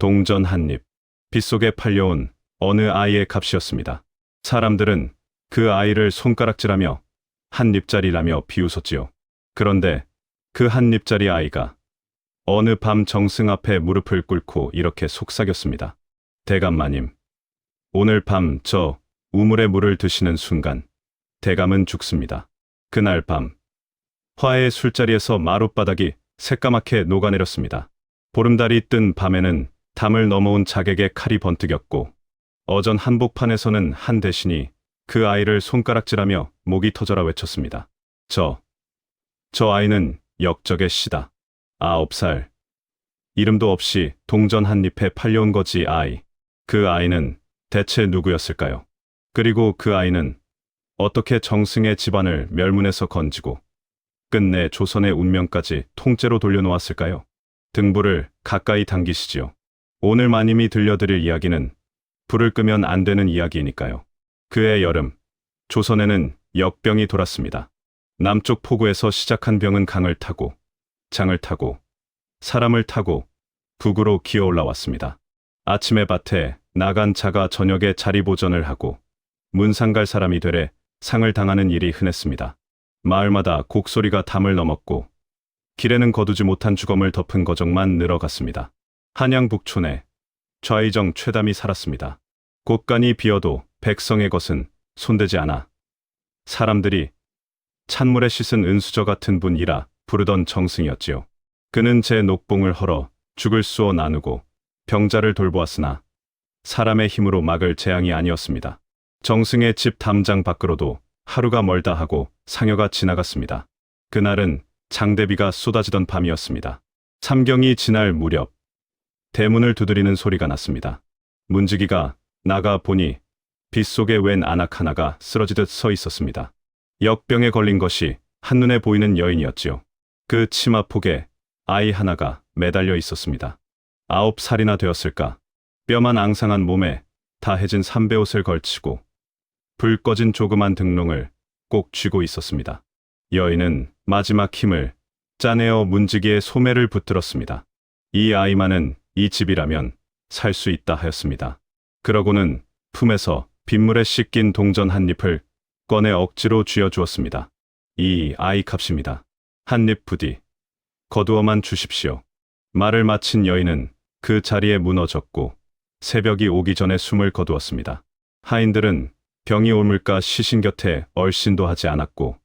동전 한 입. 빗속에 팔려온 어느 아이의 값이었습니다. 사람들은 그 아이를 손가락질하며 한 입짜리라며 비웃었지요. 그런데 그 한 입짜리 아이가 어느 밤 정승 앞에 무릎을 꿇고 이렇게 속삭였습니다. 대감마님, 오늘 밤 저 우물의 물을 드시는 순간 대감은 죽습니다. 그날 밤 화해의 술자리에서 마룻바닥이 새까맣게 녹아내렸습니다. 보름달이 뜬 밤에는 담을 넘어온 자객의 칼이 번뜩였고 어전 한복판에서는 한 대신이 그 아이를 손가락질하며 목이 터져라 외쳤습니다. 저 아이는 역적의 시다. 9살. 이름도 없이 동전 한 잎에 팔려온 거지 아이. 그 아이는 대체 누구였을까요? 그리고 그 아이는 어떻게 정승의 집안을 멸문에서 건지고 끝내 조선의 운명까지 통째로 돌려놓았을까요? 등불을 가까이 당기시지요. 오늘 마님이 들려드릴 이야기는 불을 끄면 안 되는 이야기이니까요. 그해 여름, 조선에는 역병이 돌았습니다. 남쪽 포구에서 시작한 병은 강을 타고, 장을 타고, 사람을 타고 북으로 기어 올라왔습니다. 아침에 밭에 나간 자가 저녁에 자리보전을 하고 문상 갈 사람이 되래 상을 당하는 일이 흔했습니다. 마을마다 곡소리가 담을 넘었고 길에는 거두지 못한 주검을 덮은 거적만 늘어갔습니다. 한양 북촌에 좌의정 최담이 살았습니다. 곳간이 비어도 백성의 것은 손대지 않아 사람들이 찬물에 씻은 은수저 같은 분이라 부르던 정승이었지요. 그는 제 녹봉을 헐어 죽을 쏘어 나누고 병자를 돌보았으나 사람의 힘으로 막을 재앙이 아니었습니다. 정승의 집 담장 밖으로도 하루가 멀다 하고 상여가 지나갔습니다. 그날은 장대비가 쏟아지던 밤이었습니다. 삼경이 지날 무렵 대문을 두드리는 소리가 났습니다. 문지기가 나가 보니 빗속에 웬 안악 하나가 쓰러지듯 서 있었습니다. 역병에 걸린 것이 한눈에 보이는 여인이었지요. 그 치마폭에 아이 하나가 매달려 있었습니다. 9살이나 되었을까. 뼈만 앙상한 몸에 다해진 삼배옷을 걸치고 불 꺼진 조그만 등롱을 꼭 쥐고 있었습니다. 여인은 마지막 힘을 짜내어 문지기의 소매를 붙들었습니다. 이 아이만은 이 집이라면 살 수 있다 하였습니다. 그러고는 품에서 빗물에 씻긴 동전 한 잎을 꺼내 억지로 쥐어주었습니다. 이 아이 값입니다. 한 입 부디 거두어만 주십시오. 말을 마친 여인은 그 자리에 무너졌고 새벽이 오기 전에 숨을 거두었습니다. 하인들은 병이 옮을까 시신 곁에 얼씬도 하지 않았고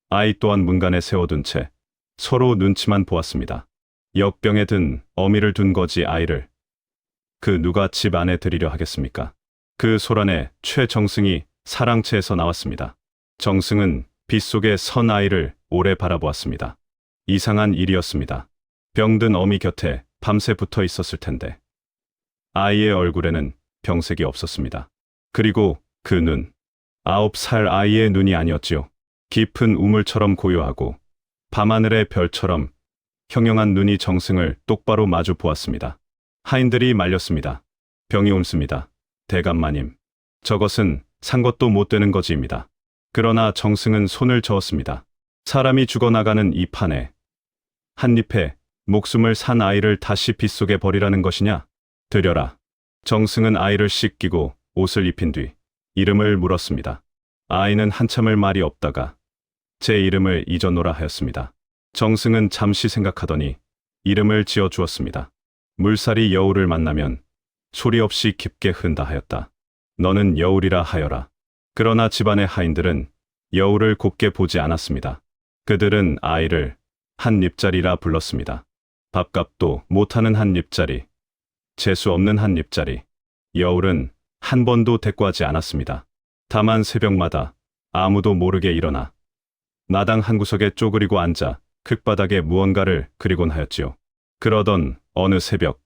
아이 또한 문간에 세워둔 채 서로 눈치만 보았습니다. 역병에 든 어미를 둔 거지 아이를 그 누가 집 안에 들이려 하겠습니까? 그 소란에 최정승이 사랑채에서 나왔습니다. 정승은 빗속에 선 아이를 오래 바라보았습니다. 이상한 일이었습니다. 병든 어미 곁에 밤새 붙어 있었을 텐데 아이의 얼굴에는 병색이 없었습니다. 그리고 그 눈, 9살 아이의 눈이 아니었지요. 깊은 우물처럼 고요하고 밤하늘의 별처럼 형형한 눈이 정승을 똑바로 마주 보았습니다. 하인들이 말렸습니다. 병이 옮습니다. 대감마님. 저것은 산 것도 못 되는 거지입니다. 그러나 정승은 손을 저었습니다. 사람이 죽어나가는 이 판에 한 잎에 목숨을 산 아이를 다시 빗속에 버리라는 것이냐? 드려라. 정승은 아이를 씻기고 옷을 입힌 뒤 이름을 물었습니다. 아이는 한참을 말이 없다가 제 이름을 잊어노라 하였습니다. 정승은 잠시 생각하더니 이름을 지어 주었습니다. 물살이 여울을 만나면 소리 없이 깊게 흔다 하였다. 너는 여울이라 하여라. 그러나 집안의 하인들은 여울을 곱게 보지 않았습니다. 그들은 아이를 한 입짜리라 불렀습니다. 밥값도 못하는 한 입짜리, 재수 없는 한 입짜리. 여울은 한 번도 대꾸하지 않았습니다. 다만 새벽마다 아무도 모르게 일어나 나당 한 구석에 쪼그리고 앉아 흙바닥에 무언가를 그리곤 하였지요. 그러던 어느 새벽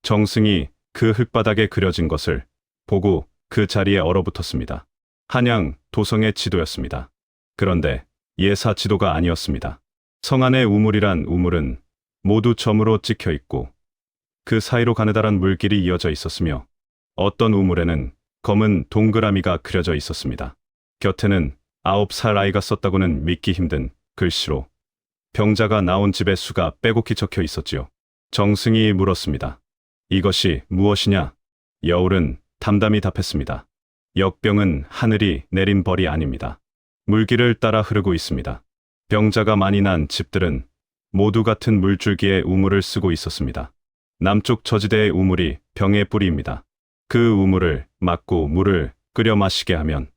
정승이 그 흙바닥에 그려진 것을 보고 그 자리에 얼어붙었습니다. 한양 도성의 지도였습니다. 그런데 예사 지도가 아니었습니다. 성 안의 우물이란 우물은 모두 점으로 찍혀 있고 그 사이로 가느다란 물길이 이어져 있었으며 어떤 우물에는 검은 동그라미가 그려져 있었습니다. 곁에는 9살 아이가 썼다고는 믿기 힘든 글씨로 병자가 나온 집의 수가 빼곡히 적혀 있었지요. 정승이 물었습니다. 이것이 무엇이냐? 여울은 담담히 답했습니다. 역병은 하늘이 내린 벌이 아닙니다. 물길을 따라 흐르고 있습니다. 병자가 많이 난 집들은 모두 같은 물줄기에 우물을 쓰고 있었습니다. 남쪽 저지대의 우물이 병의 뿌리입니다. 그 우물을 막고 물을 끓여 마시게 하면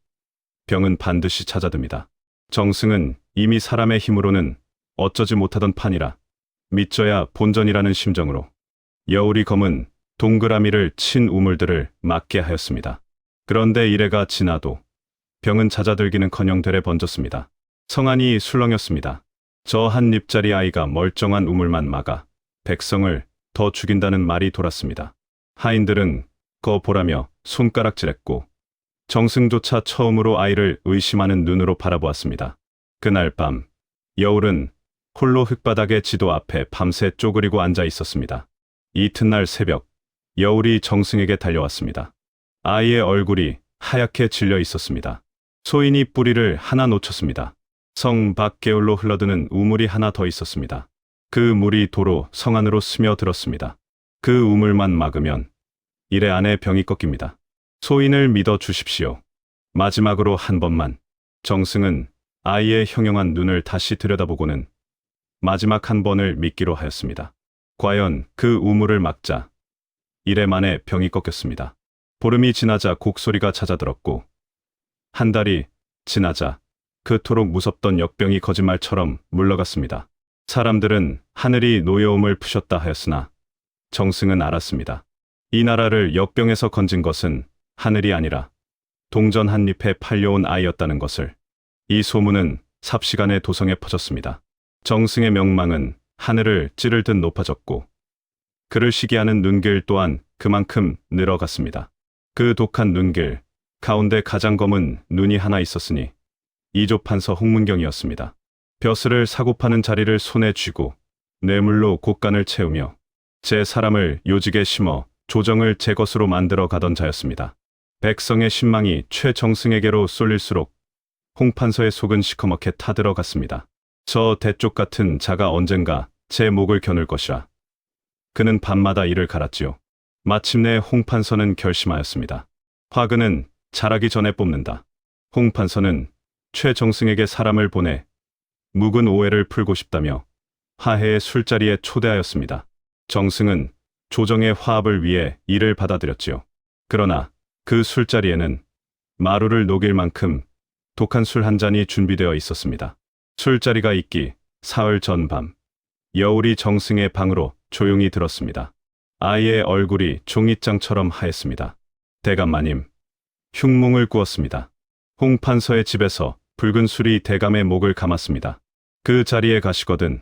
병은 반드시 찾아듭니다. 정승은 이미 사람의 힘으로는 어쩌지 못하던 판이라 믿져야 본전이라는 심정으로 여울이 검은 동그라미를 친 우물들을 막게 하였습니다. 그런데 이래가 지나도 병은 잦아들기는커녕 되레 번졌습니다. 성안이 술렁였습니다. 저 한 입짜리 아이가 멀쩡한 우물만 막아 백성을 더 죽인다는 말이 돌았습니다. 하인들은 거 보라며 손가락질했고 정승조차 처음으로 아이를 의심하는 눈으로 바라보았습니다. 그날 밤 여울은 홀로 흙바닥의 지도 앞에 밤새 쪼그리고 앉아 있었습니다. 이튿날 새벽 여울이 정승에게 달려왔습니다. 아이의 얼굴이 하얗게 질려 있었습니다. 소인이 뿌리를 하나 놓쳤습니다. 성 밖 개울로 흘러드는 우물이 하나 더 있었습니다. 그 물이 도로 성 안으로 스며들었습니다. 그 우물만 막으면 이래 안에 병이 꺾입니다. 소인을 믿어 주십시오. 마지막으로 한 번만. 정승은 아이의 형용한 눈을 다시 들여다보고는 마지막 한 번을 믿기로 하였습니다. 과연 그 우물을 막자 이래 만에 병이 꺾였습니다. 보름이 지나자 곡소리가 잦아들었고 한 달이 지나자 그토록 무섭던 역병이 거짓말처럼 물러갔습니다. 사람들은 하늘이 노여움을 푸셨다 하였으나 정승은 알았습니다. 이 나라를 역병에서 건진 것은 하늘이 아니라 동전 한 잎에 팔려온 아이였다는 것을. 이 소문은 삽시간에 도성에 퍼졌습니다. 정승의 명망은 하늘을 찌를 듯 높아졌고 그를 시기하는 눈길 또한 그만큼 늘어갔습니다. 그 독한 눈길 가운데 가장 검은 눈이 하나 있었으니 이조판서 홍문경이었습니다. 벼슬을 사고 파는 자리를 손에 쥐고 뇌물로 곳간을 채우며 제 사람을 요직에 심어 조정을 제 것으로 만들어 가던 자였습니다. 백성의 신망이 최정승에게로 쏠릴수록 홍판서의 속은 시커멓게 타들어갔습니다. 저 대쪽 같은 자가 언젠가 제 목을 겨눌 것이라. 그는 밤마다 이를 갈았지요. 마침내 홍판서는 결심하였습니다. 화근은 자라기 전에 뽑는다. 홍판서는 최정승에게 사람을 보내 묵은 오해를 풀고 싶다며 화해의 술자리에 초대하였습니다. 정승은 조정의 화합을 위해 이를 받아들였지요. 그러나 그 술자리에는 마루를 녹일 만큼 독한 술 한 잔이 준비되어 있었습니다. 술자리가 있기 사흘 전 밤 여울이 정승의 방으로 조용히 들었습니다. 아이의 얼굴이 종잇장처럼 하였습니다. 대감마님, 흉몽을 꾸었습니다. 홍판서의 집에서 붉은 술이 대감의 목을 감았습니다. 그 자리에 가시거든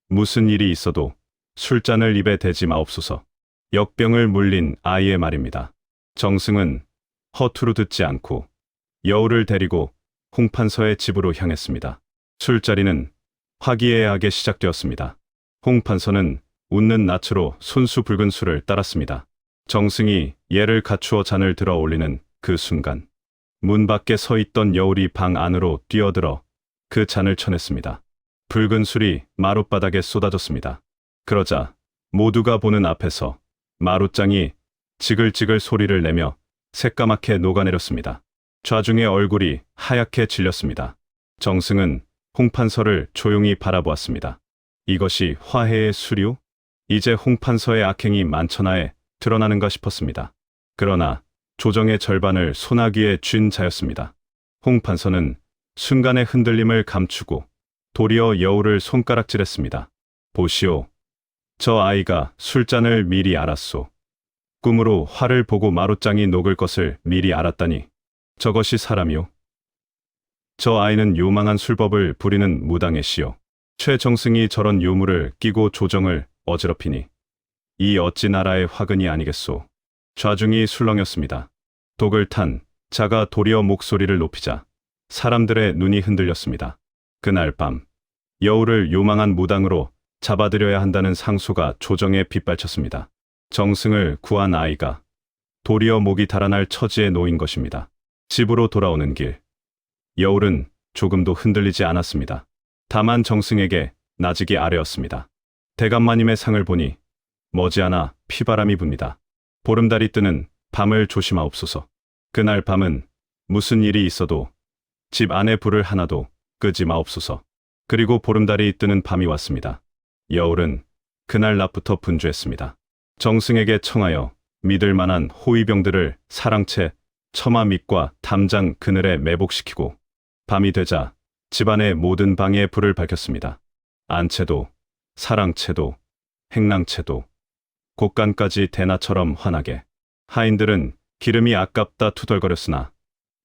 무슨 일이 있어도 술잔을 입에 대지 마옵소서. 역병을 물린 아이의 말입니다. 정승은 허투루 듣지 않고 여울을 데리고 홍판서의 집으로 향했습니다. 술자리는 화기애애하게 시작되었습니다. 홍판서는 웃는 낯으로 손수 붉은 술을 따랐습니다. 정승이 예를 갖추어 잔을 들어 올리는 그 순간 문 밖에 서 있던 여울이 방 안으로 뛰어들어 그 잔을 쳐냈습니다. 붉은 술이 마룻바닥에 쏟아졌습니다. 그러자 모두가 보는 앞에서 마룻장이 지글지글 소리를 내며 새까맣게 녹아내렸습니다. 좌중의 얼굴이 하얗게 질렸습니다. 정승은 홍판서를 조용히 바라보았습니다. 이것이 화해의 수류? 이제 홍판서의 악행이 만천하에 드러나는가 싶었습니다. 그러나 조정의 절반을 소나귀에 쥔 자였습니다. 홍판서는 순간의 흔들림을 감추고 도리어 여울을 손가락질했습니다. 보시오. 저 아이가 술잔을 미리 알았소. 꿈으로 화를 보고 마룻장이 녹을 것을 미리 알았다니 저것이 사람이오. 저 아이는 요망한 술법을 부리는 무당의 시요. 최정승이 저런 유물을 끼고 조정을 어지럽히니 이 어찌 나라의 화근이 아니겠소. 좌중이 술렁였습니다. 독을 탄 자가 도리어 목소리를 높이자 사람들의 눈이 흔들렸습니다. 그날 밤 여울을 요망한 무당으로 잡아들여야 한다는 상소가 조정에 빗발쳤습니다. 정승을 구한 아이가 도리어 목이 달아날 처지에 놓인 것입니다. 집으로 돌아오는 길 여울은 조금도 흔들리지 않았습니다. 다만 정승에게 나직이 아뢰었습니다. 대감마님의 상을 보니 머지않아 피바람이 붑니다. 보름달이 뜨는 밤을 조심하옵소서. 그날 밤은 무슨 일이 있어도 집 안에 불을 하나도 끄지 마옵소서. 그리고 보름달이 뜨는 밤이 왔습니다. 여울은 그날 낮부터 분주했습니다. 정승에게 청하여 믿을 만한 호위병들을 사랑채, 처마 밑과 담장 그늘에 매복시키고 밤이 되자 집안의 모든 방에 불을 밝혔습니다. 안채도, 사랑채도, 행랑채도, 곡간까지 대나처럼 환하게. 하인들은 기름이 아깝다 투덜거렸으나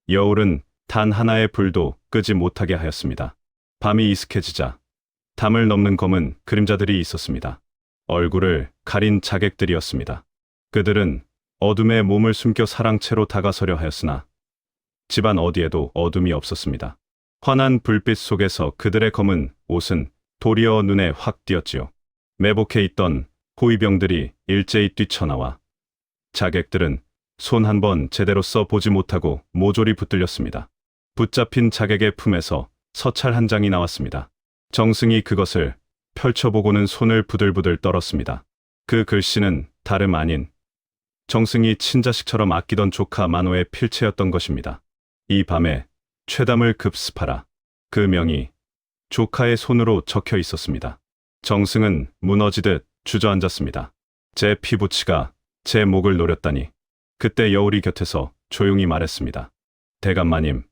여울은 단 하나의 불도 끄지 못하게 하였습니다. 밤이 이슥해지자 담을 넘는 검은 그림자들이 있었습니다. 얼굴을 가린 자객들이었습니다. 그들은 어둠에 몸을 숨겨 사랑채로 다가서려 하였으나 집안 어디에도 어둠이 없었습니다. 환한 불빛 속에서 그들의 검은 옷은 도리어 눈에 확 띄었지요. 매복해 있던 호위병들이 일제히 뛰쳐나와 자객들은 손 한 번 제대로 써 보지 못하고 모조리 붙들렸습니다. 붙잡힌 자객의 품에서 서찰 한 장이 나왔습니다. 정승이 그것을 펼쳐보고는 손을 부들부들 떨었습니다. 그 글씨는 다름 아닌 정승이 친자식처럼 아끼던 조카 만호의 필체였던 것입니다. 이 밤에 최담을 급습하라. 그 명이 조카의 손으로 적혀 있었습니다. 정승은 무너지듯 주저앉았습니다. 제 피부치가 제 목을 노렸다니. 그때 여울이 곁에서 조용히 말했습니다. 대감마님,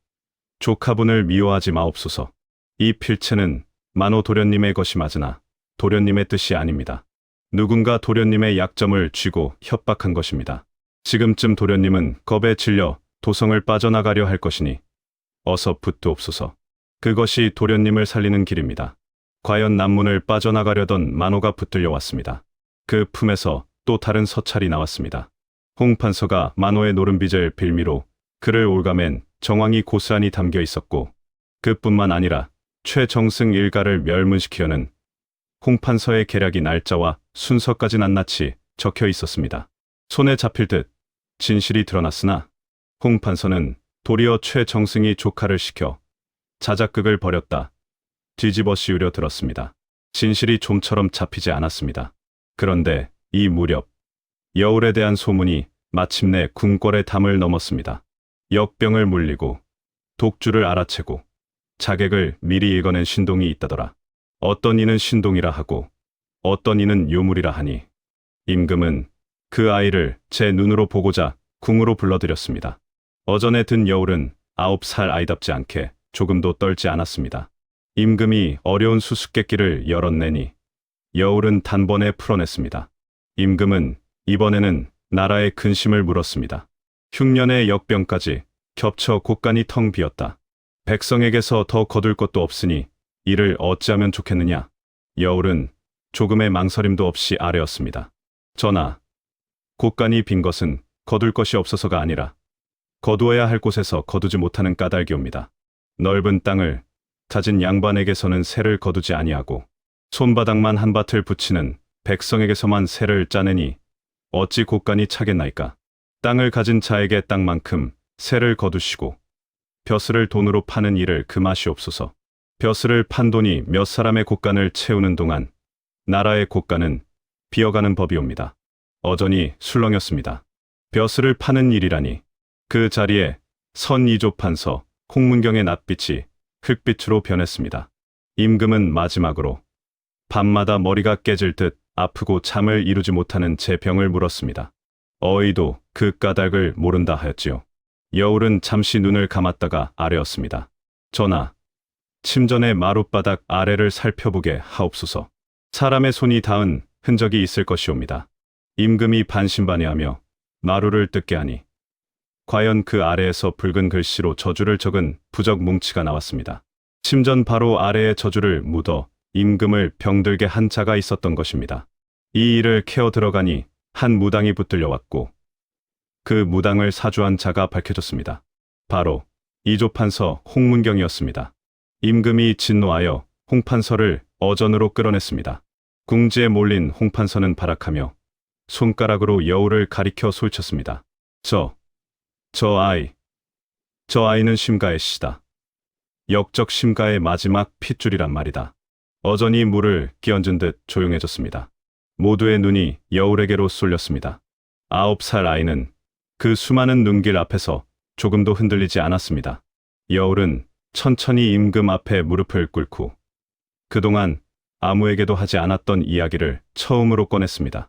조카분을 미워하지 마옵소서. 이 필체는 만호 도련님의 것이 맞으나 도련님의 뜻이 아닙니다. 누군가 도련님의 약점을 쥐고 협박한 것입니다. 지금쯤 도련님은 겁에 질려 도성을 빠져나가려 할 것이니 어서 붙두옵소서. 그것이 도련님을 살리는 길입니다. 과연 남문을 빠져나가려던 만호가 붙들려 왔습니다. 그 품에서 또 다른 서찰이 나왔습니다. 홍판서가 만호의 노름빚을 빌미로 그를 올가맨 정황이 고스란히 담겨 있었고 그뿐만 아니라 최정승 일가를 멸문시키려는 홍판서의 계략이 날짜와 순서까지 낱낱이 적혀 있었습니다. 손에 잡힐 듯 진실이 드러났으나 홍판서는 도리어 최정승이 조카를 시켜 자작극을 벌였다 뒤집어 씌우려 들었습니다. 진실이 좀처럼 잡히지 않았습니다. 그런데 이 무렵 여울에 대한 소문이 마침내 궁궐의 담을 넘었습니다. 역병을 물리고 독주를 알아채고 자객을 미리 읽어낸 신동이 있다더라. 어떤 이는 신동이라 하고 어떤 이는 요물이라 하니 임금은 그 아이를 제 눈으로 보고자 궁으로 불러들였습니다. 어전에 든 여울은 9살 아이답지 않게 조금도 떨지 않았습니다. 임금이 어려운 수수께끼를 열어내니 여울은 단번에 풀어냈습니다. 임금은 이번에는 나라의 근심을 물었습니다. 흉년의 역병까지 겹쳐 곳간이 텅 비었다. 백성에게서 더 거둘 것도 없으니 이를 어찌하면 좋겠느냐. 여울은 조금의 망설임도 없이 아뢰었습니다. 전하, 곳간이 빈 것은 거둘 것이 없어서가 아니라 거두어야 할 곳에서 거두지 못하는 까닭이옵니다. 넓은 땅을 가진 양반에게서는 세를 거두지 아니하고 손바닥만 한 밭을 붙이는 백성에게서만 세를 짜내니 어찌 곳간이 차겠나이까. 땅을 가진 자에게 땅만큼 세를 거두시고 벼슬을 돈으로 파는 일을 금하시옵소서. 벼슬을 판 돈이 몇 사람의 곳간을 채우는 동안 나라의 곳간은 비어가는 법이옵니다. 어전이 술렁였습니다. 벼슬을 파는 일이라니. 그 자리에 선 이조판서 홍문경의 낯빛이 흙빛으로 변했습니다. 임금은 마지막으로 밤마다 머리가 깨질 듯 아프고 잠을 이루지 못하는 제 병을 물었습니다. 어이도 그 까닭을 모른다 하였지요. 여울은 잠시 눈을 감았다가 아뢰었습니다. 전하, 침전의 마룻바닥 아래를 살펴보게 하옵소서. 사람의 손이 닿은 흔적이 있을 것이옵니다. 임금이 반신반의하며 마루를 뜯게 하니 과연 그 아래에서 붉은 글씨로 저주를 적은 부적 뭉치가 나왔습니다. 침전 바로 아래에 저주를 묻어 임금을 병들게 한 자가 있었던 것입니다. 이 일을 캐어 들어가니 한 무당이 붙들려왔고 그 무당을 사주한 자가 밝혀졌습니다. 바로 이조판서 홍문경이었습니다. 임금이 진노하여 홍판서를 어전으로 끌어냈습니다. 궁지에 몰린 홍판서는 발악하며 손가락으로 여울을 가리켜 소리쳤습니다. 저 아이는 심가의 시다. 역적 심가의 마지막 핏줄이란 말이다. 어전이 물을 끼얹은 듯 조용해졌습니다. 모두의 눈이 여울에게로 쏠렸습니다. 9살 아이는 그 수많은 눈길 앞에서 조금도 흔들리지 않았습니다. 여울은 천천히 임금 앞에 무릎을 꿇고 그동안 아무에게도 하지 않았던 이야기를 처음으로 꺼냈습니다.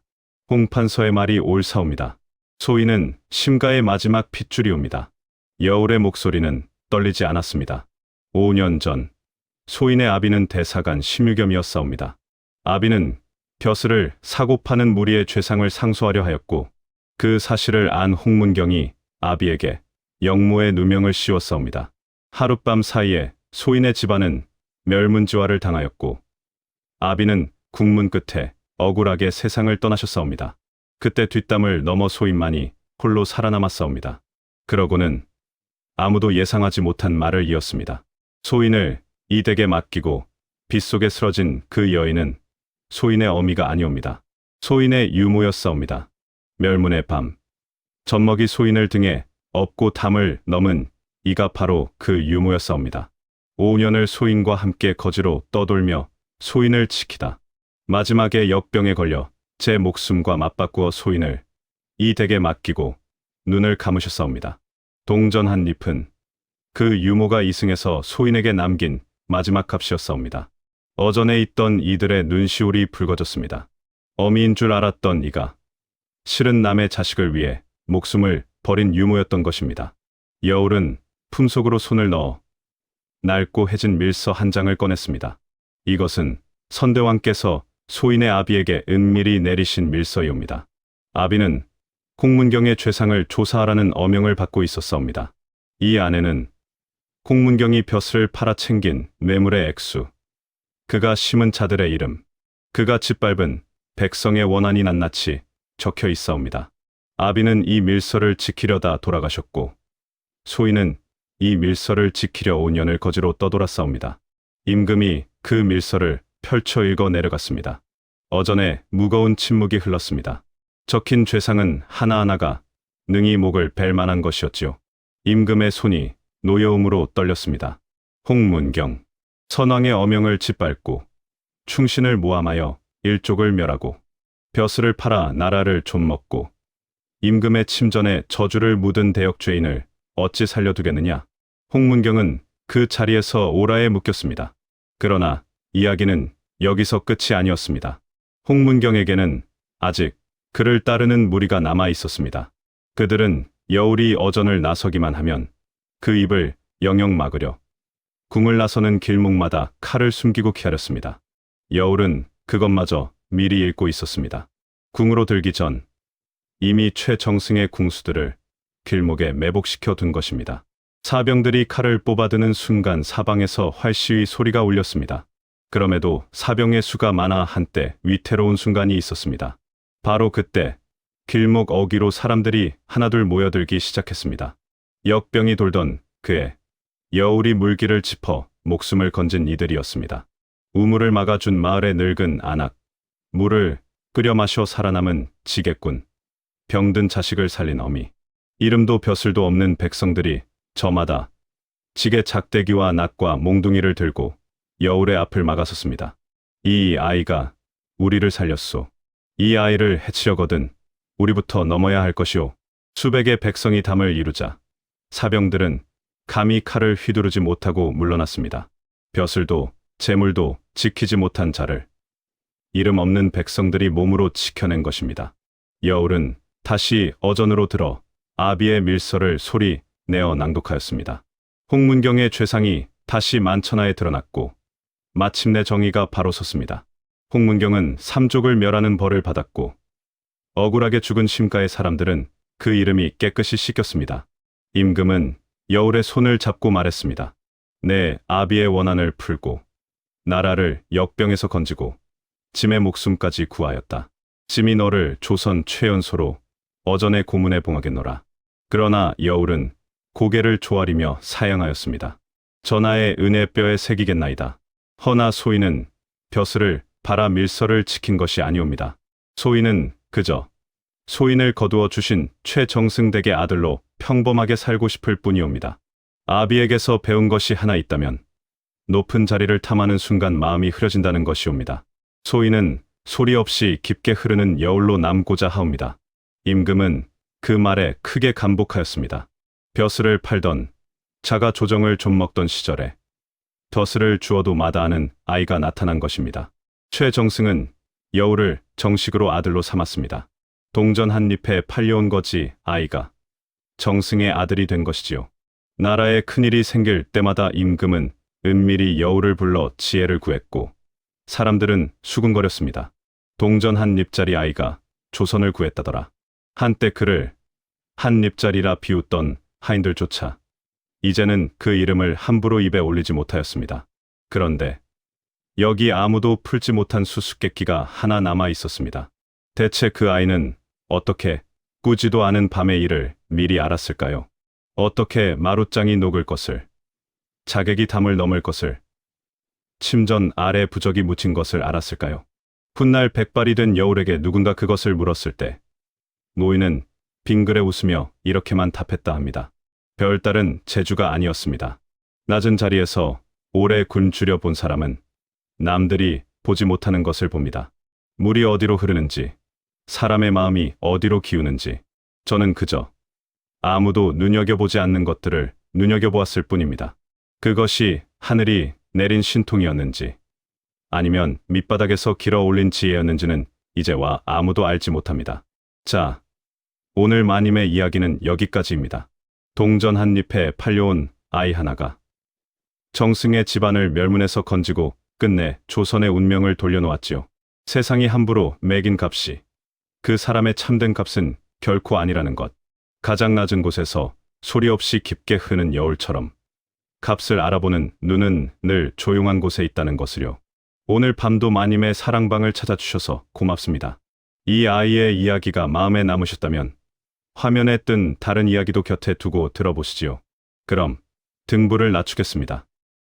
홍판서의 말이 옳사옵니다. 소인은 심가의 마지막 핏줄이옵니다. 여울의 목소리는 떨리지 않았습니다. 5년 전 소인의 아비는 대사관 심유겸이었사옵니다. 아비는 벼슬을 사고 파는 무리의 죄상을 상소하려 하였고 그 사실을 안 홍문경이 아비에게 영모의 누명을 씌웠사옵니다. 하룻밤 사이에 소인의 집안은 멸문지화를 당하였고 아비는 국문 끝에 억울하게 세상을 떠나셨사옵니다. 그때 뒷담을 넘어 소인만이 홀로 살아남았사옵니다. 그러고는 아무도 예상하지 못한 말을 이었습니다. 소인을 이 댁에 맡기고 빗속에 쓰러진 그 여인은 소인의 어미가 아니옵니다. 소인의 유모였사옵니다. 멸문의 밤, 젖먹이 소인을 등에 업고 담을 넘은 이가 바로 그 유모였사옵니다. 5년을 소인과 함께 거지로 떠돌며 소인을 지키다 마지막에 역병에 걸려 제 목숨과 맞바꾸어 소인을 이 댁에 맡기고 눈을 감으셨사옵니다. 동전 한 잎은 그 유모가 이승에서 소인에게 남긴 마지막 값이었사옵니다. 어전에 있던 이들의 눈시울이 붉어졌습니다. 어미인 줄 알았던 이가 실은 남의 자식을 위해 목숨을 버린 유모였던 것입니다. 여울은 품속으로 손을 넣어 낡고 해진 밀서 한 장을 꺼냈습니다. 이것은 선대왕께서 소인의 아비에게 은밀히 내리신 밀서이옵니다. 아비는 홍문경의 죄상을 조사하라는 어명을 받고 있었사옵니다. 이 안에는 홍문경이 벼슬을 팔아 챙긴 뇌물의 액수, 그가 심은 자들의 이름, 그가 짓밟은 백성의 원한이 낱낱이 적혀 있사옵니다. 아비는 이 밀서를 지키려다 돌아가셨고 소인은 이 밀서를 지키려 5년을 거지로 떠돌았사옵니다. 임금이 그 밀서를 펼쳐 읽어 내려갔습니다. 어전에 무거운 침묵이 흘렀습니다. 적힌 죄상은 하나하나가 능히 목을 벨 만한 것이었지요. 임금의 손이 노여움으로 떨렸습니다. 홍문경, 선왕의 어명을 짓밟고 충신을 모함하여 일족을 멸하고 벼슬을 팔아 나라를 좀먹고 임금의 침전에 저주를 묻은 대역죄인을 어찌 살려두겠느냐. 홍문경은 그 자리에서 오라에 묶였습니다. 그러나 이야기는 여기서 끝이 아니었습니다. 홍문경에게는 아직 그를 따르는 무리가 남아 있었습니다. 그들은 여울이 어전을 나서기만 하면 그 입을 영영 막으려 궁을 나서는 길목마다 칼을 숨기고 기다렸습니다. 여울은 그것마저 미리 읽고 있었습니다. 궁으로 들기 전 이미 최정승의 궁수들을 길목에 매복시켜 둔 것입니다. 사병들이 칼을 뽑아드는 순간 사방에서 활시위 소리가 울렸습니다. 그럼에도 사병의 수가 많아 한때 위태로운 순간이 있었습니다. 바로 그때 길목 어귀로 사람들이 하나둘 모여들기 시작했습니다. 역병이 돌던 그에 여울이 물기를 짚어 목숨을 건진 이들이었습니다. 우물을 막아준 마을의 늙은 안악, 물을 끓여 마셔 살아남은 지게꾼, 병든 자식을 살린 어미, 이름도 벼슬도 없는 백성들이 저마다 지게 작대기와 낫과 몽둥이를 들고 여울의 앞을 막아섰습니다. 이 아이가 우리를 살렸소. 이 아이를 해치려거든 우리부터 넘어야 할 것이오. 수백의 백성이 담을 이루자 사병들은 감히 칼을 휘두르지 못하고 물러났습니다. 벼슬도 재물도 지키지 못한 자를 이름 없는 백성들이 몸으로 지켜낸 것입니다. 여울은 다시 어전으로 들어 아비의 밀서를 소리 내어 낭독하였습니다. 홍문경의 죄상이 다시 만천하에 드러났고 마침내 정의가 바로 섰습니다. 홍문경은 삼족을 멸하는 벌을 받았고 억울하게 죽은 심가의 사람들은 그 이름이 깨끗이 씻겼습니다. 임금은 여울의 손을 잡고 말했습니다. 내 아비의 원한을 풀고 나라를 역병에서 건지고 짐의 목숨까지 구하였다. 짐이 너를 조선 최연소로 어전의 고문에 봉하겠노라. 그러나 여울은 고개를 조아리며 사양하였습니다. 전하의 은혜뼈에 새기겠나이다. 허나 소인은 벼슬을 팔아 밀서를 지킨 것이 아니옵니다. 소인은 그저 소인을 거두어 주신 최정승댁의 아들로 평범하게 살고 싶을 뿐이옵니다. 아비에게서 배운 것이 하나 있다면 높은 자리를 탐하는 순간 마음이 흐려진다는 것이옵니다. 소인은 소리 없이 깊게 흐르는 여울로 남고자 하옵니다. 임금은 그 말에 크게 감복하였습니다. 벼슬을 팔던 자가 조정을 좀 먹던 시절에 벼슬을 주어도 마다하는 아이가 나타난 것입니다. 최정승은 여울을 정식으로 아들로 삼았습니다. 동전 한 잎에 팔려온 거지 아이가 정승의 아들이 된 것이지요. 나라에 큰일이 생길 때마다 임금은 은밀히 여울을 불러 지혜를 구했고 사람들은 수군거렸습니다. 동전 한 잎짜리 아이가 조선을 구했다더라. 한때 그를 한 잎짜리라 비웃던 하인들조차 이제는 그 이름을 함부로 입에 올리지 못하였습니다. 그런데 여기 아무도 풀지 못한 수수께끼가 하나 남아 있었습니다. 대체 그 아이는 어떻게 꾸지도 않은 밤의 일을 미리 알았을까요? 어떻게 마룻장이 녹을 것을, 자객이 담을 넘을 것을, 침전 아래 부적이 묻힌 것을 알았을까요? 훗날 백발이 된 여울에게 누군가 그것을 물었을 때 노인은 빙그레 웃으며 이렇게만 답했다 합니다. 별달은 재주가 아니었습니다. 낮은 자리에서 오래 굶주려 본 사람은 남들이 보지 못하는 것을 봅니다. 물이 어디로 흐르는지, 사람의 마음이 어디로 기우는지, 저는 그저 아무도 눈여겨보지 않는 것들을 눈여겨보았을 뿐입니다. 그것이 하늘이 내린 신통이었는지, 아니면 밑바닥에서 길어 올린 지혜였는지는 이제와 아무도 알지 못합니다. 자, 오늘 마님의 이야기는 여기까지입니다. 동전 한 잎에 팔려온 아이 하나가 정승의 집안을 멸문에서 건지고 끝내 조선의 운명을 돌려놓았지요. 세상이 함부로 매긴 값이 그 사람의 참된 값은 결코 아니라는 것. 가장 낮은 곳에서 소리 없이 깊게 흐는 여울처럼 값을 알아보는 눈은 늘 조용한 곳에 있다는 것을요. 오늘 밤도 마님의 사랑방을 찾아주셔서 고맙습니다. 이 아이의 이야기가 마음에 남으셨다면 화면에 뜬 다른 이야기도 곁에 두고 들어보시지요. 그럼 등불을 낮추겠습니다.